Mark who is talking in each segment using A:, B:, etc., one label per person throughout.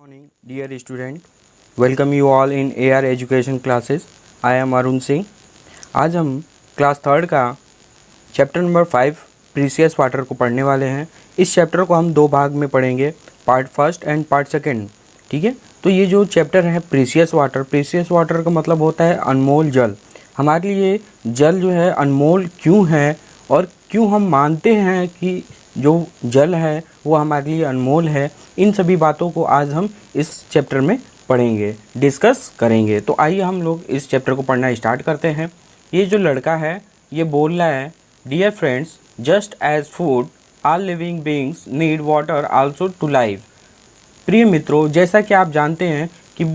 A: Morning, dear student. Welcome you all in AR Education classes. I am Arun Singh. आज हम class third का chapter number 5 precious water को पढ़ने वाले हैं. इस चैप्टर को हम दो भाग में पढ़ेंगे, part first and part second. ठीक है. तो ये जो चैप्टर है प्रीसियस वाटर का मतलब होता है अनमोल जल. हमारे लिए जल जो है अनमोल क्यों है और क्यों हम मानते हैं कि जो जल है वो हमारे लिए अनमोल है, इन सभी बातों को आज हम इस चैप्टर में पढ़ेंगे, डिस्कस करेंगे. तो आइए हम लोग इस चैप्टर को पढ़ना स्टार्ट करते हैं. ये जो लड़का है ये बोल रहा है, dear friends, just as food all living beings need water also to live. प्रिय मित्रों, जैसा कि आप जानते हैं कि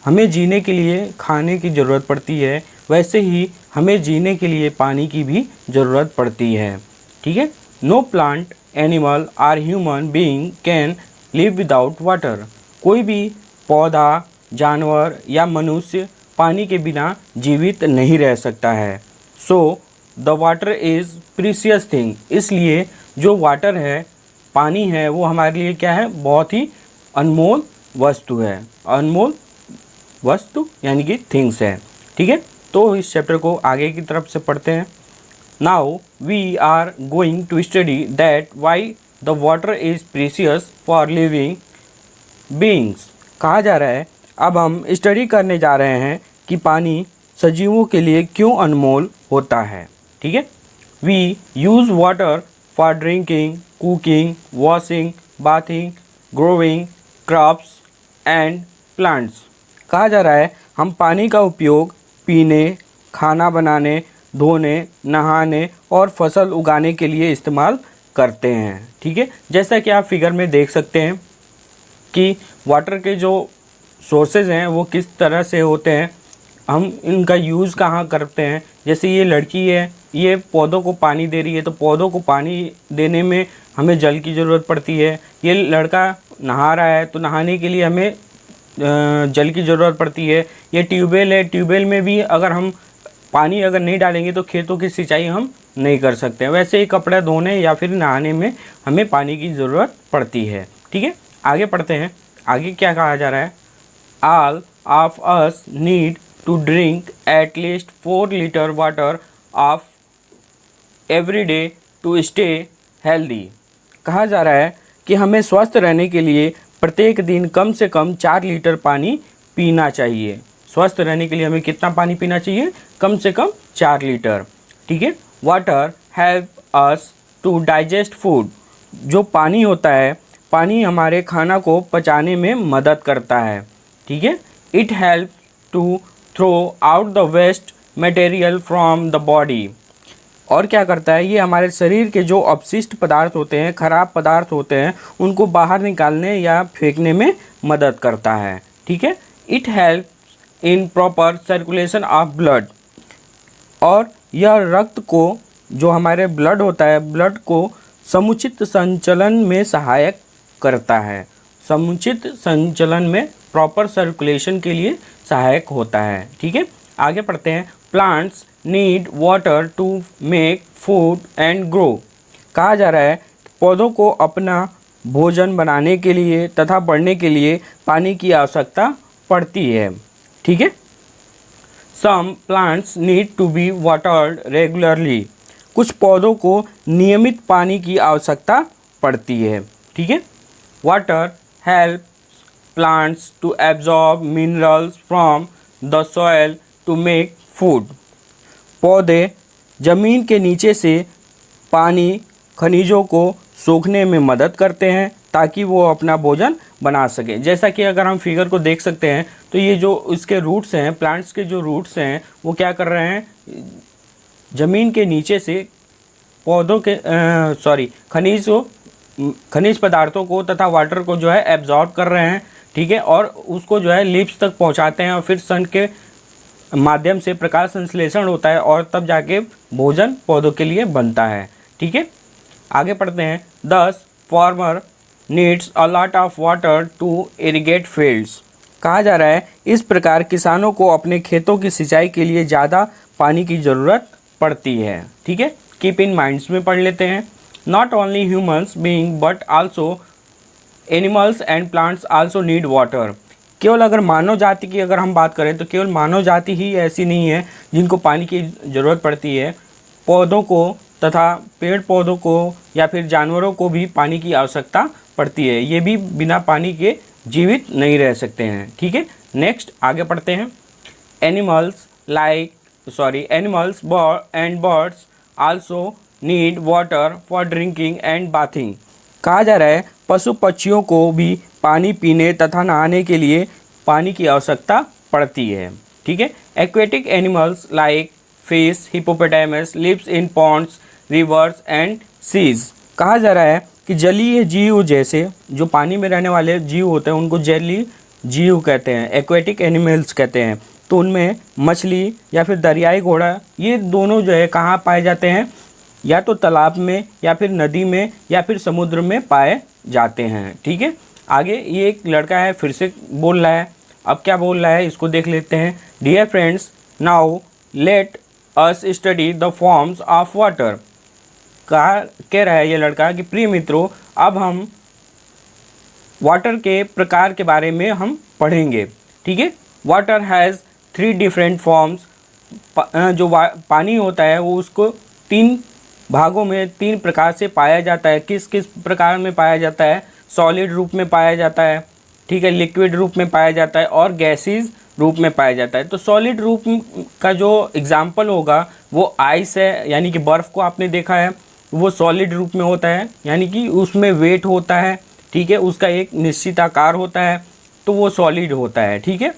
A: हमें जीने के लिए खाने की ज़रूरत पड़ती है, वैसे ही हमें जीने के लिए पानी की भी ज़रूरत पड़ती है. ठीक है. No plant, animal or human being can live without water. कोई भी पौधा, जानवर या मनुष्य पानी के बिना जीवित नहीं रह सकता है. So the water is precious thing. इसलिए जो वाटर है, पानी है, वो हमारे लिए क्या है, बहुत ही अनमोल वस्तु है. अनमोल वस्तु यानी कि थिंग्स है. ठीक है. तो इस चैप्टर को आगे की तरफ से पढ़ते हैं. Now we are going to study that why the water is precious for living beings. कहा जा रहा है, अब हम स्टडी करने जा रहे हैं कि पानी सजीवों के लिए क्यों अनमोल होता है. ठीक है. We use water for drinking, cooking, washing, bathing, growing crops and plants. कहा जा रहा है हम पानी का उपयोग पीने, खाना बनाने, धोने, नहाने और फसल उगाने के लिए इस्तेमाल करते हैं. ठीक है. जैसा कि आप फिगर में देख सकते हैं कि वाटर के जो सोर्सेज हैं वो किस तरह से होते हैं, हम इनका यूज़ कहाँ करते हैं. जैसे ये लड़की है, ये पौधों को पानी दे रही है, तो पौधों को पानी देने में हमें जल की ज़रूरत पड़ती है. ये लड़का नहा रहा है, तो नहाने के लिए हमें जल की ज़रूरत पड़ती है. ये ट्यूबवेल है, ट्यूबवेल में भी अगर हम पानी अगर नहीं डालेंगे तो खेतों की सिंचाई हम नहीं कर सकते हैं. वैसे ही कपड़े धोने या फिर नहाने में हमें पानी की ज़रूरत पड़ती है. ठीक है. आगे पढ़ते हैं. आगे क्या कहा जा रहा है, all of us need to drink at least 4 litre water of every day to stay healthy. कहा जा रहा है कि हमें स्वस्थ रहने के लिए प्रत्येक दिन कम से कम 4 लीटर पानी पीना चाहिए. स्वस्थ रहने के लिए हमें कितना पानी पीना चाहिए, कम से कम 4 लीटर. ठीक है. Water help us to digest food. जो पानी होता है, पानी हमारे खाना को पचाने में मदद करता है. ठीक है. It help to throw out the waste material from the body. और क्या करता है, ये हमारे शरीर के जो अपशिष्ट पदार्थ होते हैं, खराब पदार्थ होते हैं, उनको बाहर निकालने या फेंकने में मदद करता है. ठीक है. It help in proper circulation of blood. और यह रक्त को, जो हमारे ब्लड होता है, ब्लड को समुचित संचलन में सहायक करता है. समुचित संचलन में, प्रॉपर सर्कुलेशन के लिए सहायक होता है. ठीक है. आगे पढ़ते हैं. Plants need water to make food and grow. कहा जा रहा है पौधों को अपना भोजन बनाने के लिए तथा बढ़ने के लिए पानी की आवश्यकता पड़ती है. ठीक है. Some plants need to be watered regularly. कुछ पौधों को नियमित पानी की आवश्यकता पड़ती है. ठीक है. Water help plants to absorb minerals from the soil to make food. पौधे ज़मीन के नीचे से पानी, खनिजों को सोखने में मदद करते हैं ताकि वो अपना भोजन बना सके. जैसा कि अगर हम फिगर को देख सकते हैं तो ये जो इसके रूट्स हैं, प्लांट्स के जो रूट्स हैं, वो क्या कर रहे हैं, ज़मीन के नीचे से पौधों के खनिज पदार्थों को तथा वाटर को जो है एब्जॉर्ब कर रहे हैं. ठीक है. और उसको जो है लीव्स तक पहुंचाते हैं और फिर सन के माध्यम से प्रकाश संश्लेषण होता है और तब जाके भोजन पौधों के लिए बनता है. ठीक है. आगे पढ़ते हैं. This farmer needs a lot of water to irrigate fields. कहा जा रहा है इस प्रकार किसानों को अपने खेतों की सिंचाई के लिए ज़्यादा पानी की ज़रूरत पड़ती है. ठीक है. कीप इन माइंड्स में पढ़ लेते हैं. Not only humans being but also animals and plants also need water. केवल अगर मानव जाति की अगर हम बात करें तो केवल मानव जाति ही ऐसी नहीं है जिनको पानी की ज़रूरत पड़ती है। पौधों को तथा पेड़ पौधों को या फिर जानवरों को भी पानी की आवश्यकता पड़ती है। ये भी बिना पानी के जीवित नहीं रह सकते हैं। ठीक है, नेक्स्ट आगे पढ़ते हैं। Animals and birds also need water for drinking and bathing. कहा जा रहा है पशु पक्षियों को भी पानी पीने तथा नहाने के लिए पानी की आवश्यकता पड़ती है। ठीक है, aquatic animals like fish, hippopotamus lives in ponds, rivers and seas. कहा जा रहा है कि जलीय जीव जैसे जो पानी में रहने वाले जीव होते हैं उनको जलीय जीव कहते हैं, एक्वेटिक एनिमल्स कहते हैं। तो उनमें मछली या फिर दरियाई घोड़ा, ये दोनों जो है कहाँ पाए जाते हैं, या तो तालाब में या फिर नदी में या फिर समुद्र में पाए जाते हैं। ठीक है, आगे ये एक लड़का है फिर से बोल रहा है। अब क्या बोल रहा है इसको देख लेते हैं। Dear friends, now let us study the forms of water. कह रहा है ये लड़का कि प्रिय मित्रों, अब हम वाटर के प्रकार के बारे में हम पढ़ेंगे। ठीक है, वाटर हैज़ 3 डिफरेंट फॉर्म्स। जो पानी होता है वो उसको 3 भागों में 3 प्रकार से पाया जाता है। किस किस प्रकार में पाया जाता है? सॉलिड रूप में पाया जाता है, ठीक है, लिक्विड रूप में पाया जाता है और गैसीज रूप में पाया जाता है। तो सॉलिड रूप का जो एग्जाम्पल होगा वो आइस है, यानी कि बर्फ़ को आपने देखा है, वो सॉलिड रूप में होता है, यानी कि उसमें वेट होता है। ठीक है, उसका एक निश्चित आकार होता है, तो वो सॉलिड होता है। ठीक है,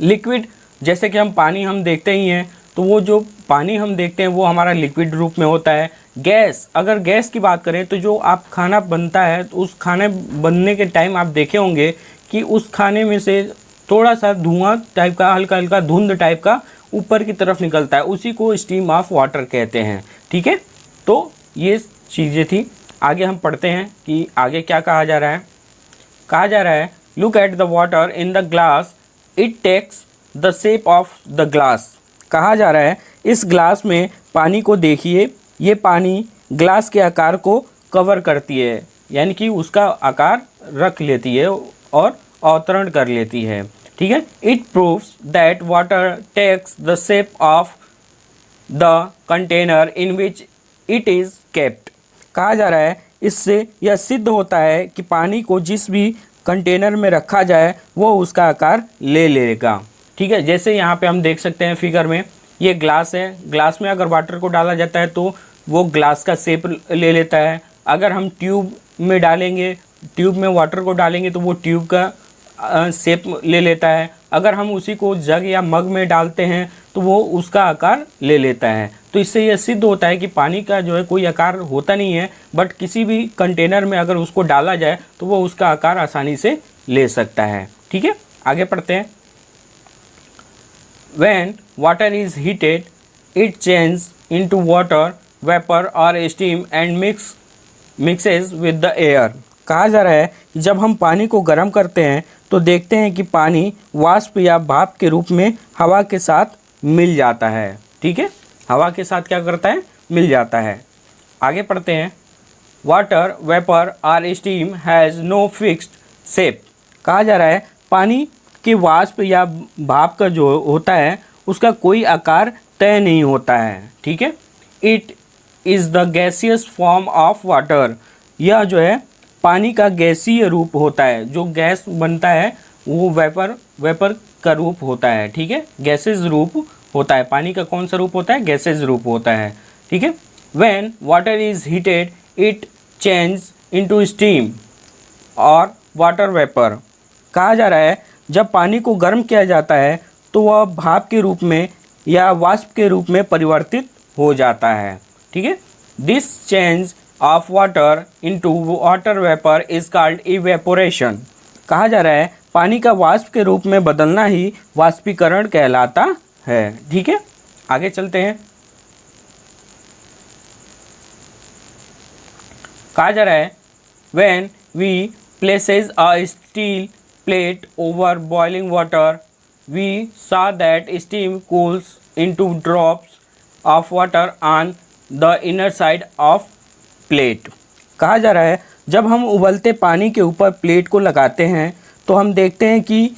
A: लिक्विड जैसे कि हम देखते ही हैं, तो वो जो पानी हम देखते हैं वो हमारा लिक्विड रूप में होता है। गैस, अगर गैस की बात करें तो जो आप खाना बनता है तो उस खाने बनने के टाइम आप देखे होंगे कि उस खाने में से थोड़ा सा धुआं टाइप का, हल्का हल्का धुंध टाइप का ऊपर की तरफ निकलता है, उसी को स्टीम ऑफ वाटर कहते हैं। ठीक है, तो ये चीज़ें थी। आगे हम पढ़ते हैं कि आगे क्या कहा जा रहा है। कहा जा रहा है look at the water in the glass, it takes the shape of the glass. कहा जा रहा है इस ग्लास में पानी को देखिए, ये पानी ग्लास के आकार को कवर करती है, यानी कि उसका आकार रख लेती है और अवतरण कर लेती है। ठीक है, it proves that water takes the shape of the container in which it is kept. कहा जा रहा है इससे यह सिद्ध होता है कि पानी को जिस भी कंटेनर में रखा जाए वो उसका आकार ले लेगा। ठीक है, जैसे यहाँ पे हम देख सकते हैं फिगर में, ये ग्लास है, ग्लास में अगर वाटर को डाला जाता है तो वो ग्लास का शेप ले लेता है। अगर हम ट्यूब में डालेंगे, ट्यूब में वाटर को डालेंगे तो वो ट्यूब का शेप ले लेता है। अगर हम उसी को जग या मग में डालते हैं तो वो उसका आकार ले लेता है। तो इससे यह सिद्ध होता है कि पानी का जो है कोई आकार होता नहीं है, बट किसी भी कंटेनर में अगर उसको डाला जाए तो वो उसका आकार आसानी से ले सकता है। ठीक है, आगे पढ़ते हैं। When water is heated, it changes into water, vapor or steam and mixes with the air. कहा जा रहा है कि जब हम पानी को गर्म करते हैं तो देखते हैं कि पानी वाष्प या भाप के रूप में हवा के साथ मिल जाता है। ठीक है, हवा के साथ क्या करता है? मिल जाता है। आगे पढ़ते हैं। वाटर, वेपर और steam has no fixed shape. कहा जा रहा है पानी कि वाष्प या भाप का जो होता है उसका कोई आकार तय नहीं होता है। ठीक है, it is the gaseous form of water. यह जो है पानी का गैसीय रूप होता है, जो गैस बनता है वो वेपर का रूप होता है। ठीक है, गैसेज रूप होता है। पानी का कौन सा रूप होता है? गैसेज रूप होता है। ठीक है, when water is heated it change into steam और वाटर वेपर। कहा जा रहा है जब पानी को गर्म किया जाता है तो वह भाप के रूप में या वाष्प के रूप में परिवर्तित हो जाता है। ठीक है, this change of water into water vapour is called evaporation. कहा जा रहा है पानी का वाष्प के रूप में बदलना ही वाष्पीकरण कहलाता है। ठीक है, आगे चलते हैं। कहा जा रहा है when we places a steel plate over boiling water, we saw that steam cools into drops of water on the inner side of plate. कहा जा रहा है जब हम उबलते पानी के ऊपर प्लेट को लगाते हैं तो हम देखते हैं कि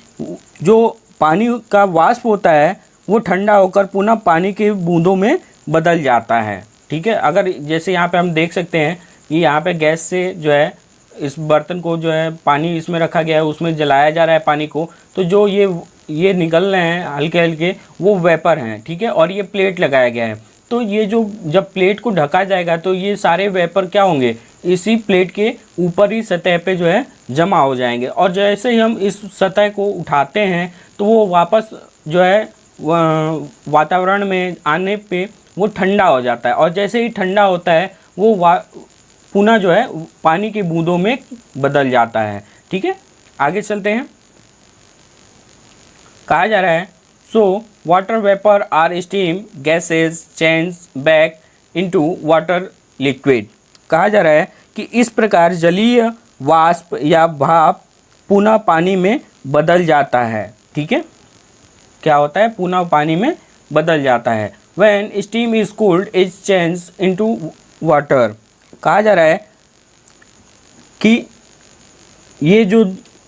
A: जो पानी का वाष्प होता है वो ठंडा होकर पुनः पानी के बूंदों में बदल जाता है। ठीक है, अगर जैसे यहाँ पे हम देख सकते हैं कि यहाँ पे गैस से जो है इस बर्तन को जो है पानी इसमें रखा गया है, उसमें जलाया जा रहा है पानी को, तो जो ये निकल रहे हैं हल्के हल्के वो वेपर हैं। ठीक है, और ये प्लेट लगाया गया है, तो ये जो जब प्लेट को ढका जाएगा तो ये सारे वेपर क्या होंगे, इसी प्लेट के ऊपर ही सतह पे जो है जमा हो जाएंगे, और जैसे ही हम इस सतह को उठाते हैं तो वो वापस जो है वातावरण में आने पे वो ठंडा हो जाता है, और जैसे ही ठंडा होता है वो पुनः जो है पानी की बूंदों में बदल जाता है। ठीक है, आगे चलते हैं। कहा जा रहा है so water vapour or steam gases change back into water liquid. कहा जा रहा है कि इस प्रकार जलीय वाष्प या भाप पुनः पानी में बदल जाता है। ठीक है, क्या होता है, पुनः पानी में बदल जाता है। When steam is cooled, it changes into water। कहा जा रहा है कि ये जो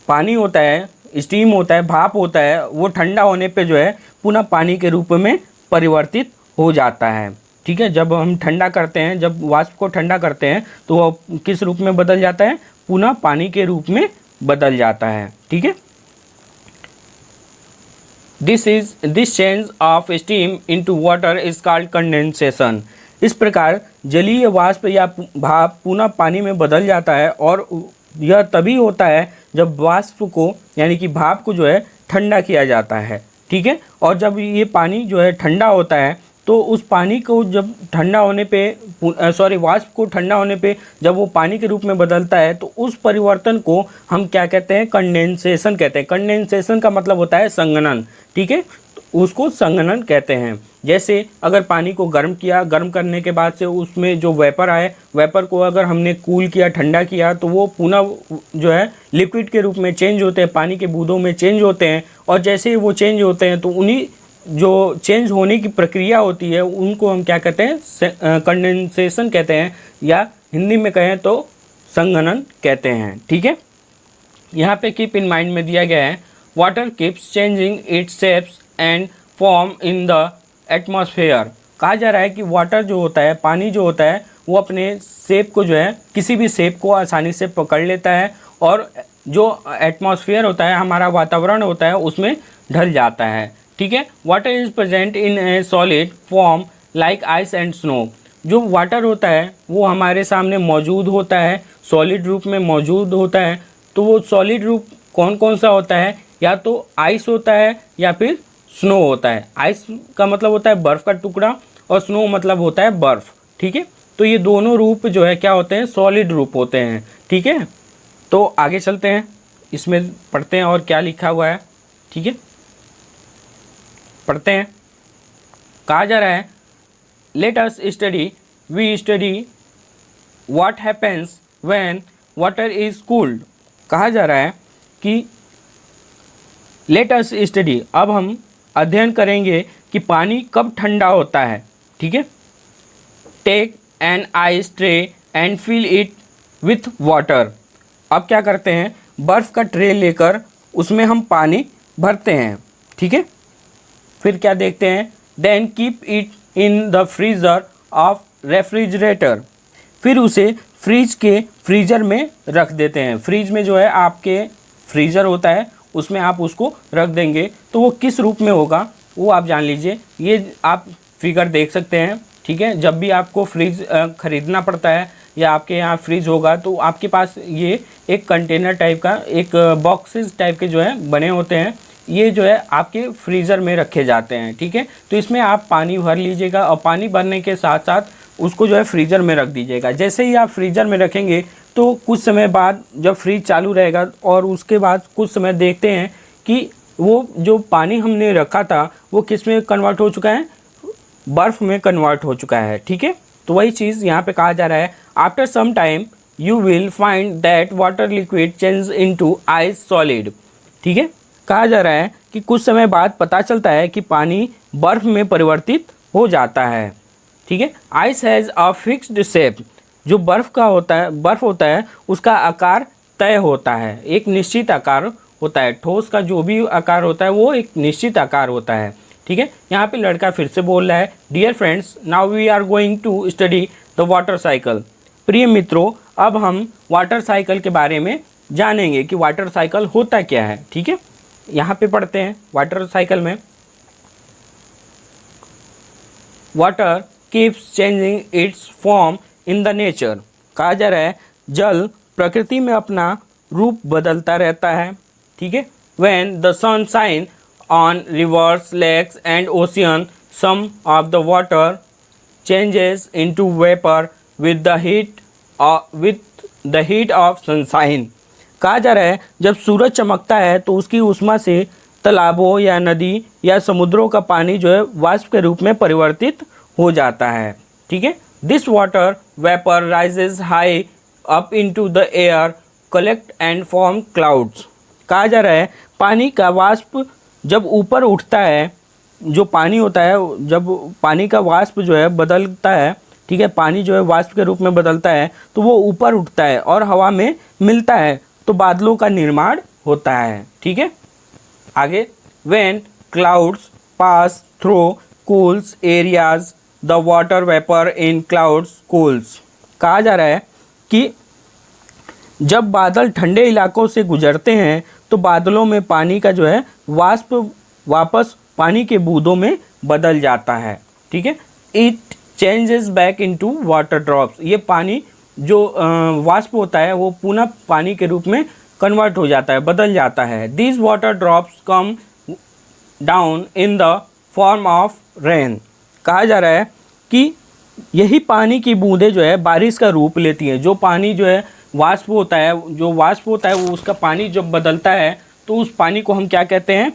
A: पानी होता है, स्टीम होता है, भाप होता है, वो ठंडा होने पे जो है पुनः पानी के रूप में परिवर्तित हो जाता है। ठीक है, जब हम ठंडा करते हैं, जब वाष्प को ठंडा करते हैं तो वो किस रूप में बदल जाता है, पुनः पानी के रूप में बदल जाता है। ठीक है, this change of steam into water is called condensation. इस प्रकार जलीय वाष्प या भाप पुनः पानी में बदल जाता है, और यह तभी होता है जब वाष्प को यानी कि भाप को जो है ठंडा किया जाता है। ठीक है, और जब ये पानी जो है ठंडा होता है तो उस पानी को जब ठंडा होने पे वाष्प को ठंडा होने पे जब वो पानी के रूप में बदलता है तो उस परिवर्तन को हम क्या कहते हैं, कंडेंसेशन कहते हैं। कंडेंसेशन का मतलब होता है संघनन। ठीक है, तो उसको संघनन कहते हैं। जैसे अगर पानी को गर्म किया, गर्म करने के बाद से उसमें जो वेपर आए, वेपर को अगर हमने कूल किया, ठंडा किया, तो वो पुनः जो है लिक्विड के रूप में चेंज होते हैं, पानी के बूंदों में चेंज होते हैं, और जैसे ही वो चेंज होते हैं तो उन्हीं जो चेंज होने की प्रक्रिया होती है उनको हम क्या कहते हैं, कंडेंसेशन कहते हैं, या हिंदी में कहें तो संघनन कहते हैं। ठीक है, यहाँ पे कीप इन माइंड में दिया गया है water keeps changing it's shapes and form in the atmosphere. कहा जा रहा है कि वाटर जो होता है, पानी जो होता है, वो अपने शेप को जो है किसी भी शेप को आसानी से पकड़ लेता है, और जो एटमॉस्फेयर होता है, हमारा वातावरण होता है, उसमें ढल जाता है। ठीक है, water is present in A solid form like ice and snow. जो वाटर होता है वो हमारे सामने मौजूद होता है, सॉलिड रूप में मौजूद होता है। तो वो सॉलिड रूप कौन कौन सा होता है, या तो आइस होता है या फिर स्नो होता है। आइस का मतलब होता है बर्फ़ का टुकड़ा, और स्नो मतलब होता है बर्फ़। ठीक है, तो ये दोनों रूप जो है क्या होते हैं, सॉलिड रूप होते हैं। ठीक है, तो आगे चलते हैं, इसमें पढ़ते हैं और क्या लिखा हुआ है। ठीक है, पढ़ते हैं। कहा जा रहा है late us study what happens when water is cooled. कहा जा रहा है कि लेट अस स्टडी, अब हम अध्ययन करेंगे कि पानी कब ठंडा होता है। ठीक है, take an ice tray and fill it with water. अब क्या करते हैं, बर्फ़ का ट्रे लेकर उसमें हम पानी भरते हैं। ठीक है, फिर क्या देखते हैं, then keep it in the freezer of refrigerator. फिर उसे फ्रिज के फ्रीज़र में रख देते हैं। फ्रिज में जो है आपके फ्रीज़र होता है, उसमें आप उसको रख देंगे तो वो किस रूप में होगा वो आप जान लीजिए। ये आप फिगर देख सकते हैं। ठीक है, जब भी आपको फ्रिज ख़रीदना पड़ता है या आपके यहाँ फ्रिज होगा तो आपके पास ये एक कंटेनर टाइप का, एक बॉक्सेस टाइप के जो है बने होते हैं, ये जो है आपके फ्रीज़र में रखे जाते हैं। ठीक है, तो इसमें आप पानी भर लीजिएगा, और पानी भरने के साथ साथ उसको जो है फ्रीज़र में रख दीजिएगा। जैसे ही आप फ्रीज़र में रखेंगे तो कुछ समय बाद जब फ्रीज चालू रहेगा, और उसके बाद कुछ समय देखते हैं कि वो जो पानी हमने रखा था वो किस में कन्वर्ट हो चुका है, बर्फ़ में कन्वर्ट हो चुका है। ठीक है, तो वही चीज़ यहाँ पे कहा जा रहा है, after some time you will find that water liquid change into ice solid. ठीक है, कहा जा रहा है कि कुछ समय बाद पता चलता है कि पानी बर्फ़ में परिवर्तित हो जाता है। ठीक है, ice has a fixed shape जो बर्फ़ होता है उसका आकार तय होता है, एक निश्चित आकार होता है। ठोस का जो भी आकार होता है वो एक निश्चित आकार होता है, ठीक है। यहाँ पे लड़का फिर से बोल रहा है, dear friends now we are going to study the water cycle. प्रिय मित्रों, अब हम वाटर साइकिल के बारे में जानेंगे कि वाटर साइकिल होता क्या है, ठीक है। यहाँ पे पढ़ते हैं वाटर साइकिल में, water keeps changing it's form in the nature. कहा जा रहा है जल प्रकृति में अपना रूप बदलता रहता है, ठीक है। When the sun shine on rivers, lakes and ocean, some of the water changes into vapour with the heat of sunshine. कहा जा रहा है जब सूरज चमकता है तो उसकी उष्मा से तालाबों या नदी या समुद्रों का पानी जो है वाष्प के रूप में परिवर्तित हो जाता है, ठीक है। This water vapour rises high up into the air, collect and form clouds. कहा जा रहा है पानी का वाष्प जब ऊपर उठता है, जो पानी होता है, जब पानी का वाष्प जो है बदलता है, ठीक है, पानी जो है वाष्प के रूप में बदलता है तो वो ऊपर उठता है और हवा में मिलता है तो बादलों का निर्माण होता है, ठीक है। आगे, when clouds pass through cools areas the water vapour in clouds cools. कहा जा रहा है कि जब बादल ठंडे इलाकों से गुजरते हैं तो बादलों में पानी का जो है वाष्प वापस पानी के बूंदों में बदल जाता है, ठीक है। It changes back into water drops. ये पानी जो वाष्प होता है वो पुनः पानी के रूप में कन्वर्ट हो जाता है, बदल जाता है। These water drops come down in the form of rain. कहा जा रहा है कि यही पानी की बूंदें जो है बारिश का रूप लेती हैं। जो पानी जो है वाष्प होता है, जो वाष्प होता है वो उसका पानी जब बदलता है तो उस पानी को हम क्या कहते हैं,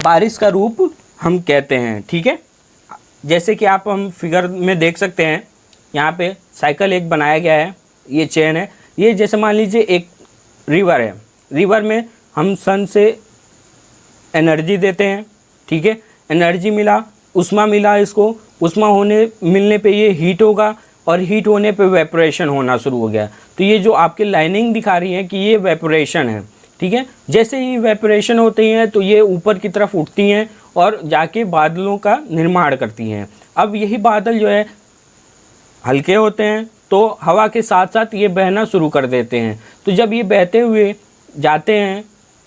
A: बारिश का रूप हम कहते हैं, ठीक है। जैसे कि आप हम फिगर में देख सकते हैं, यहाँ पे साइकिल एक बनाया गया है, ये चेन है। ये जैसे मान लीजिए एक रिवर है, रिवर में हम सन से एनर्जी देते हैं, ठीक है। एनर्जी मिला, उष्मा मिला, इसको उष्मा मिलने पे ये हीट होगा और हीट होने पे वेपोरेशन होना शुरू हो गया। तो ये जो आपकी लाइनिंग दिखा रही है कि ये वेपोरेशन है, ठीक है। जैसे ही वेपोरेशन होती हैं तो ये ऊपर की तरफ उठती हैं और जाके बादलों का निर्माण करती हैं। अब यही बादल जो है हल्के होते हैं तो हवा के साथ साथ ये बहना शुरू कर देते हैं। तो जब ये बहते हुए जाते हैं,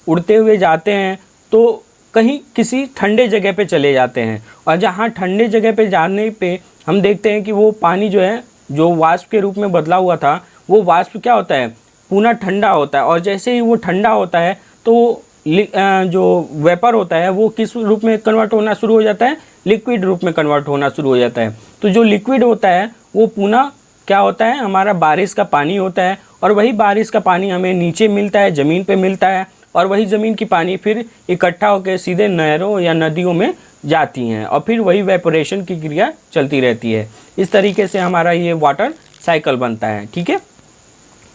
A: उड़ते हुए जाते हैं तो कहीं किसी ठंडे जगह पे चले जाते हैं, और जहाँ ठंडे जगह पे जाने पे हम देखते हैं कि वो पानी जो है, जो वाष्प के रूप में बदला हुआ था, वो वाष्प क्या होता है, पुनः ठंडा होता है। और जैसे ही वो ठंडा होता है तो जो वेपर होता है वो किस रूप में कन्वर्ट होना शुरू हो जाता है, लिक्विड रूप में कन्वर्ट होना शुरू हो जाता है। तो जो लिक्विड होता है वो पुनः क्या होता है, हमारा बारिश का पानी होता है। और वही बारिश का पानी हमें नीचे मिलता है, ज़मीन पे मिलता है, और वही ज़मीन की पानी फिर इकट्ठा होकर सीधे नहरों या नदियों में जाती हैं और फिर वही वेपोरेशन की क्रिया चलती रहती है। इस तरीके से हमारा ये वाटर साइकिल बनता है, ठीक है।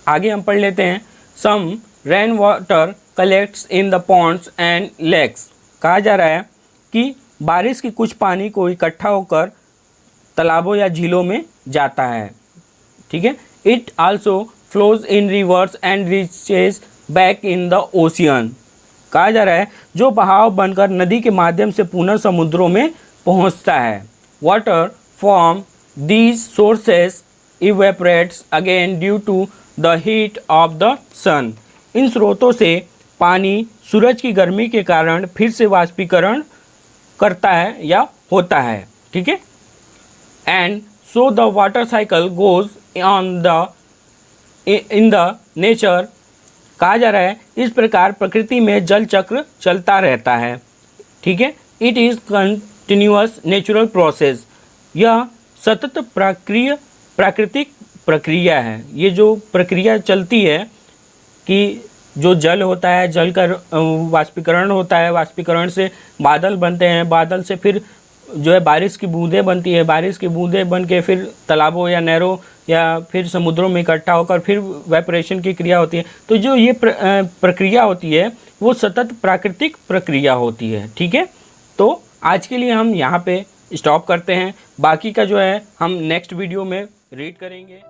A: आगे हम पढ़ लेते हैं, some rain water collects in the ponds and lakes. कहा जा रहा है कि बारिश की कुछ पानी को इकट्ठा होकर तालाबों या झीलों में जाता है, ठीक है। It also flows in reverse and reaches back in the ocean. कहा जा रहा है जो बहाव बनकर नदी के माध्यम से पुनः समुद्रों में पहुंचता है। Water from these sources evaporates again due to the heat of the sun. इन स्रोतों से पानी सूरज की गर्मी के कारण फिर से वाष्पीकरण करता है या होता है, ठीक है। And so the water cycle goes on in the nature. कहा जा रहा है इस प्रकार प्रकृति में जल चक्र चलता रहता है, ठीक है। It is continuous natural process. यह सतत प्राकृतिक प्रक्रिया है। ये जो प्रक्रिया चलती है कि जो जल होता है, जल का वाष्पीकरण होता है, वाष्पीकरण से बादल बनते हैं, बादल से फिर जो है बारिश की बूंदें बनती है, बारिश की बूंदें बन के फिर तालाबों या नहरों या फिर समुद्रों में इकट्ठा होकर फिर वेपोरेशन की क्रिया होती है। तो जो ये प्रक्रिया होती है वो सतत प्राकृतिक प्रक्रिया होती है, ठीक है। तो आज के लिए हम यहाँ पे स्टॉप करते हैं, बाकी का जो है हम नेक्स्ट वीडियो में रीड करेंगे।